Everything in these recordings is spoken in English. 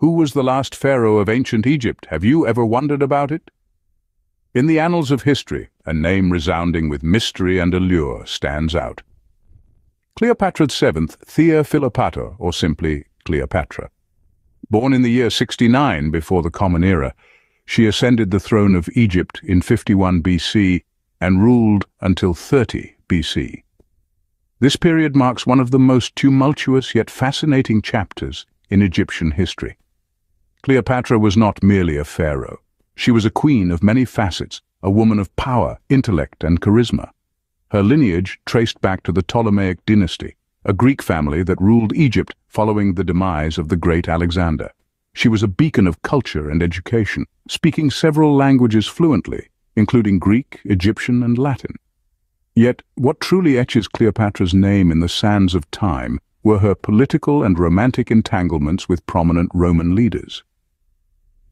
Who was the last pharaoh of ancient Egypt? Have you ever wondered about it? In the annals of history, a name resounding with mystery and allure stands out. Cleopatra VII, Thea Philopata, or simply Cleopatra. Born in the year 69 before the Common Era, she ascended the throne of Egypt in 51 BC and ruled until 30 BC. This period marks one of the most tumultuous yet fascinating chapters in Egyptian history. Cleopatra was not merely a pharaoh. She was a queen of many facets, a woman of power, intellect, and charisma. Her lineage traced back to the Ptolemaic dynasty, a Greek family that ruled Egypt following the demise of the great Alexander. She was a beacon of culture and education, speaking several languages fluently, including Greek, Egyptian, and Latin. Yet, what truly etches Cleopatra's name in the sands of time were her political and romantic entanglements with prominent Roman leaders.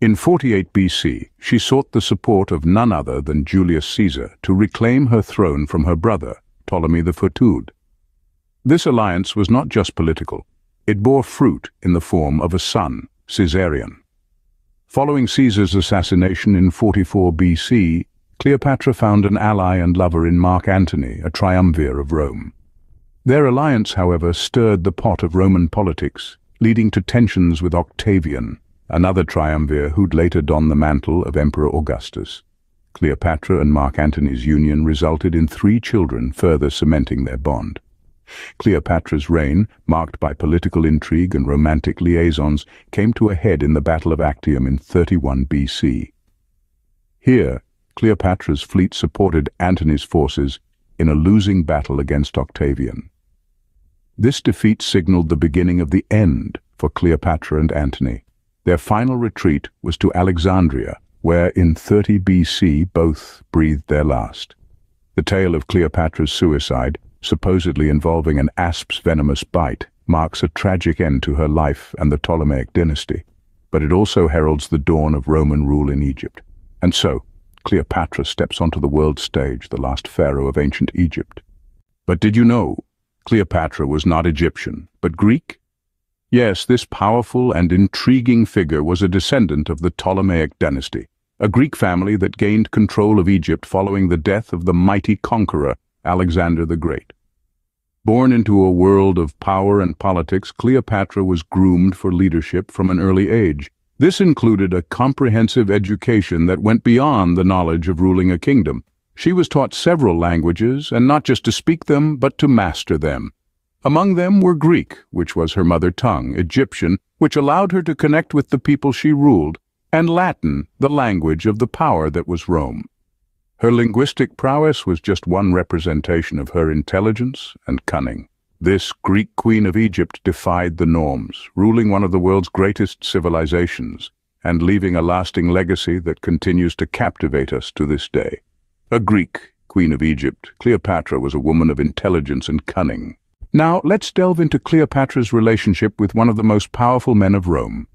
In 48 BC, she sought the support of none other than Julius Caesar to reclaim her throne from her brother, Ptolemy IV. This alliance was not just political. It bore fruit in the form of a son, Caesarion. Following Caesar's assassination in 44 BC, Cleopatra found an ally and lover in Mark Antony, a triumvir of Rome. Their alliance, however, stirred the pot of Roman politics, leading to tensions with Octavian, another triumvir who'd later don the mantle of Emperor Augustus. Cleopatra and Mark Antony's union resulted in 3 children, further cementing their bond. Cleopatra's reign, marked by political intrigue and romantic liaisons, came to a head in the Battle of Actium in 31 BC. Here, Cleopatra's fleet supported Antony's forces in a losing battle against Octavian. This defeat signaled the beginning of the end for Cleopatra and Antony. Their final retreat was to Alexandria, where in 30 BC both breathed their last. The tale of Cleopatra's suicide, supposedly involving an asp's venomous bite, marks a tragic end to her life and the Ptolemaic dynasty, but it also heralds the dawn of Roman rule in Egypt. And so, Cleopatra steps onto the world stage, the last pharaoh of ancient Egypt. But did you know, Cleopatra was not Egyptian, but Greek? Yes, this powerful and intriguing figure was a descendant of the Ptolemaic dynasty, a Greek family that gained control of Egypt following the death of the mighty conqueror Alexander the Great. Born into a world of power and politics, Cleopatra was groomed for leadership from an early age. This included a comprehensive education that went beyond the knowledge of ruling a kingdom. She was taught several languages, and not just to speak them, but to master them. Among them were Greek, which was her mother tongue, Egyptian, which allowed her to connect with the people she ruled, and Latin, the language of the power that was Rome. Her linguistic prowess was just one representation of her intelligence and cunning. This Greek queen of Egypt defied the norms, ruling one of the world's greatest civilizations, and leaving a lasting legacy that continues to captivate us to this day. A Greek queen of Egypt, Cleopatra was a woman of intelligence and cunning. Now, let's delve into Cleopatra's relationship with one of the most powerful men of Rome,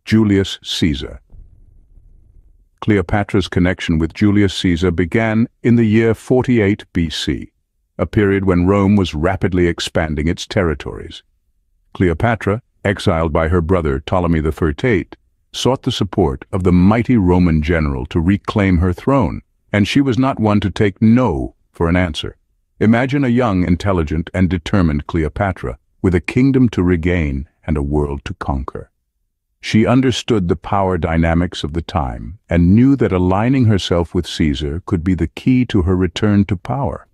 Julius Caesar. Cleopatra's connection with Julius Caesar began in the year 48 BC, a period when Rome was rapidly expanding its territories. Cleopatra, exiled by her brother Ptolemy XIII, sought the support of the mighty Roman general to reclaim her throne, and she was not one to take no for an answer. Imagine a young, intelligent, and determined Cleopatra with a kingdom to regain and a world to conquer. She understood the power dynamics of the time and knew that aligning herself with Caesar could be the key to her return to power.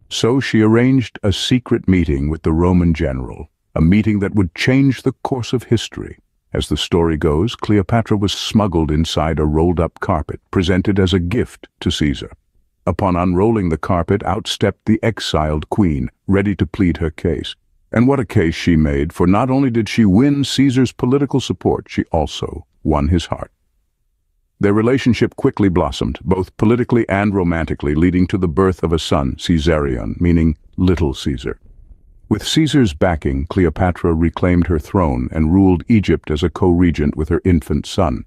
So she arranged a secret meeting with the Roman general, a meeting that would change the course of history. As the story goes, Cleopatra was smuggled inside a rolled-up carpet, presented as a gift to Caesar. Upon unrolling the carpet, out stepped the exiled queen, ready to plead her case. And what a case she made, for not only did she win Caesar's political support, she also won his heart. Their relationship quickly blossomed, both politically and romantically, leading to the birth of a son, Caesarion, meaning Little Caesar. With Caesar's backing, Cleopatra reclaimed her throne and ruled Egypt as a co-regent with her infant son.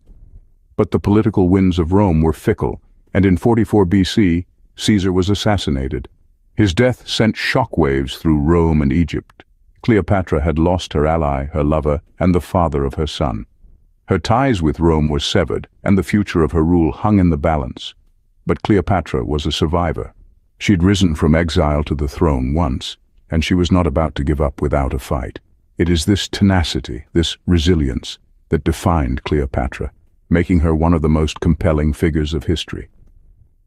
But the political winds of Rome were fickle, and in 44 BC, Caesar was assassinated. His death sent shockwaves through Rome and Egypt. Cleopatra had lost her ally, her lover, and the father of her son. Her ties with Rome were severed, and the future of her rule hung in the balance. But Cleopatra was a survivor. She'd risen from exile to the throne once, and she was not about to give up without a fight. It is this tenacity, this resilience, that defined Cleopatra, making her one of the most compelling figures of history.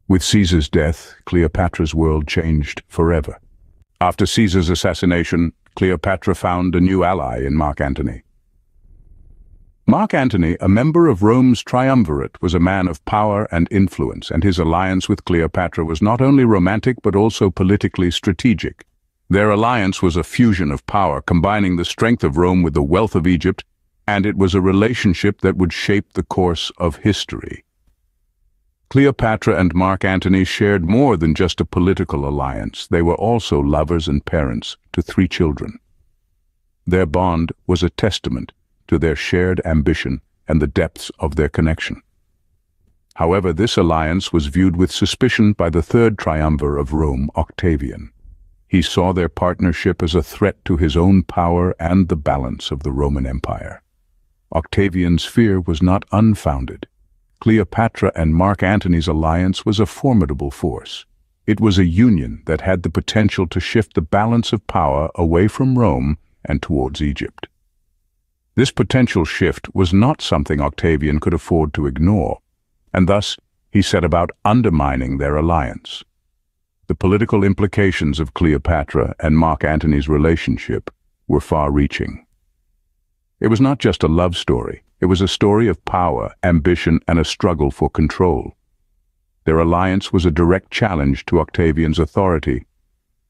With Caesar's death, Cleopatra's world changed forever. After Caesar's assassination, Cleopatra found a new ally in Mark Antony. Mark Antony, a member of Rome's triumvirate, was a man of power and influence, and his alliance with Cleopatra was not only romantic but also politically strategic. Their alliance was a fusion of power, combining the strength of Rome with the wealth of Egypt, and it was a relationship that would shape the course of history. Cleopatra and Mark Antony shared more than just a political alliance. They were also lovers and parents to 3 children. Their bond was a testament to their shared ambition and the depths of their connection. However, this alliance was viewed with suspicion by the third triumvir of Rome, Octavian. He saw their partnership as a threat to his own power and the balance of the Roman Empire. Octavian's fear was not unfounded. Cleopatra and Mark Antony's alliance was a formidable force. It was a union that had the potential to shift the balance of power away from Rome and towards Egypt. This potential shift was not something Octavian could afford to ignore, and thus he set about undermining their alliance. The political implications of Cleopatra and Mark Antony's relationship were far-reaching. It was not just a love story. It was a story of power, ambition, and a struggle for control. Their alliance was a direct challenge to Octavian's authority,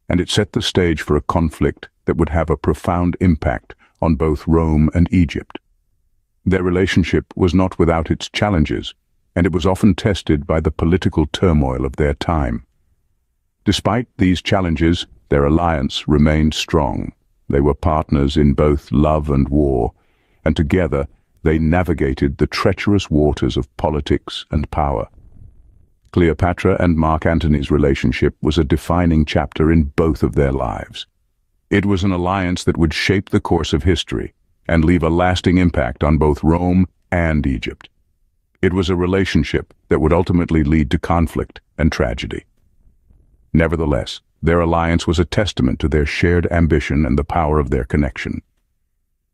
and it set the stage for a conflict that would have a profound impact on both Rome and Egypt. Their relationship was not without its challenges, and it was often tested by the political turmoil of their time. Despite these challenges, their alliance remained strong. They were partners in both love and war, and together they navigated the treacherous waters of politics and power. Cleopatra and Mark Antony's relationship was a defining chapter in both of their lives. It was an alliance that would shape the course of history and leave a lasting impact on both Rome and Egypt. It was a relationship that would ultimately lead to conflict and tragedy. Nevertheless, their alliance was a testament to their shared ambition and the power of their connection.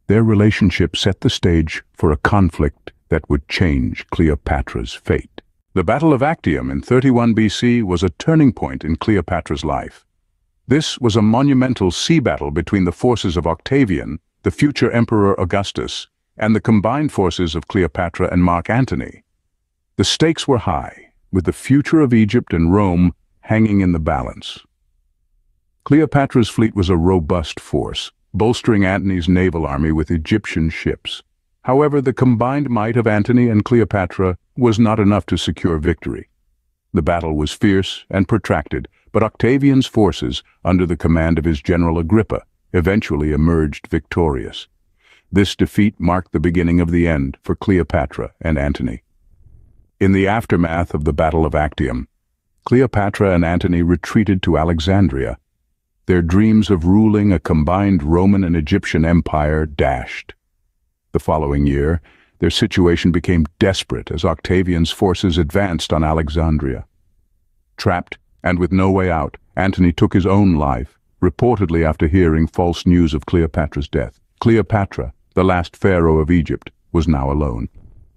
Their relationship set the stage for a conflict that would change Cleopatra's fate. The Battle of Actium in 31 BC was a turning point in Cleopatra's life. This was a monumental sea battle between the forces of Octavian, the future Emperor Augustus, and the combined forces of Cleopatra and Mark Antony. The stakes were high, with the future of Egypt and Rome hanging in the balance. Cleopatra's fleet was a robust force, bolstering Antony's naval army with Egyptian ships. However, the combined might of Antony and Cleopatra was not enough to secure victory. The battle was fierce and protracted, but Octavian's forces, under the command of his general Agrippa, eventually emerged victorious. This defeat marked the beginning of the end for Cleopatra and Antony. In the aftermath of the Battle of Actium, Cleopatra and Antony retreated to Alexandria. Their dreams of ruling a combined Roman and Egyptian empire dashed. The following year, their situation became desperate as Octavian's forces advanced on Alexandria. Trapped and with no way out, Antony took his own life, reportedly after hearing false news of Cleopatra's death. Cleopatra, the last pharaoh of Egypt, was now alone.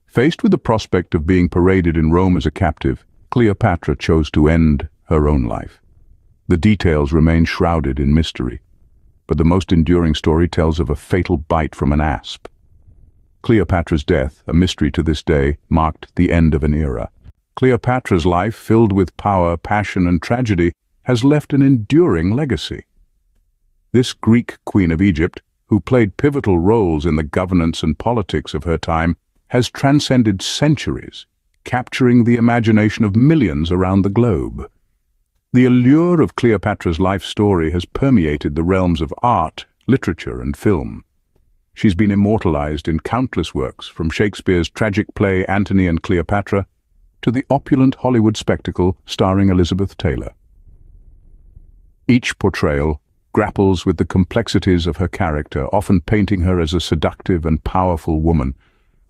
Faced with the prospect of being paraded in Rome as a captive, Cleopatra chose to end her own life. The details remain shrouded in mystery, but the most enduring story tells of a fatal bite from an asp. Cleopatra's death, a mystery to this day, marked the end of an era. Cleopatra's life, filled with power, passion, and tragedy, has left an enduring legacy. This Greek queen of Egypt, who played pivotal roles in the governance and politics of her time, has transcended centuries, capturing the imagination of millions around the globe. The allure of Cleopatra's life story has permeated the realms of art, literature, and film. She's been immortalized in countless works, from Shakespeare's tragic play Antony and Cleopatra to the opulent Hollywood spectacle starring Elizabeth Taylor. Each portrayal grapples with the complexities of her character, often painting her as a seductive and powerful woman,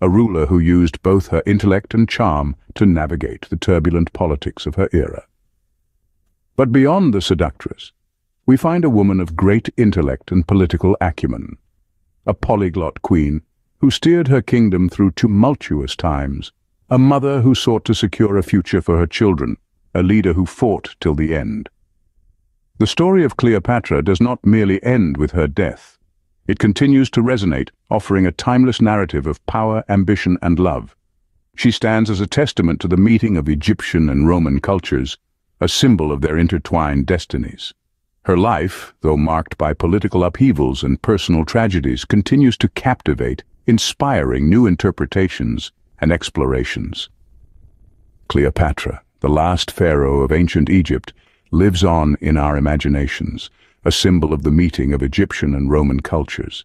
a ruler who used both her intellect and charm to navigate the turbulent politics of her era. But beyond the seductress, we find a woman of great intellect and political acumen, a polyglot queen who steered her kingdom through tumultuous times, a mother who sought to secure a future for her children, a leader who fought till the end. The story of Cleopatra does not merely end with her death. It continues to resonate, offering a timeless narrative of power, ambition, and love. She stands as a testament to the meeting of Egyptian and Roman cultures, a symbol of their intertwined destinies. Her life, though marked by political upheavals and personal tragedies, continues to captivate, inspiring new interpretations and explorations. Cleopatra, the last pharaoh of ancient Egypt, lives on in our imaginations, a symbol of the meeting of Egyptian and Roman cultures.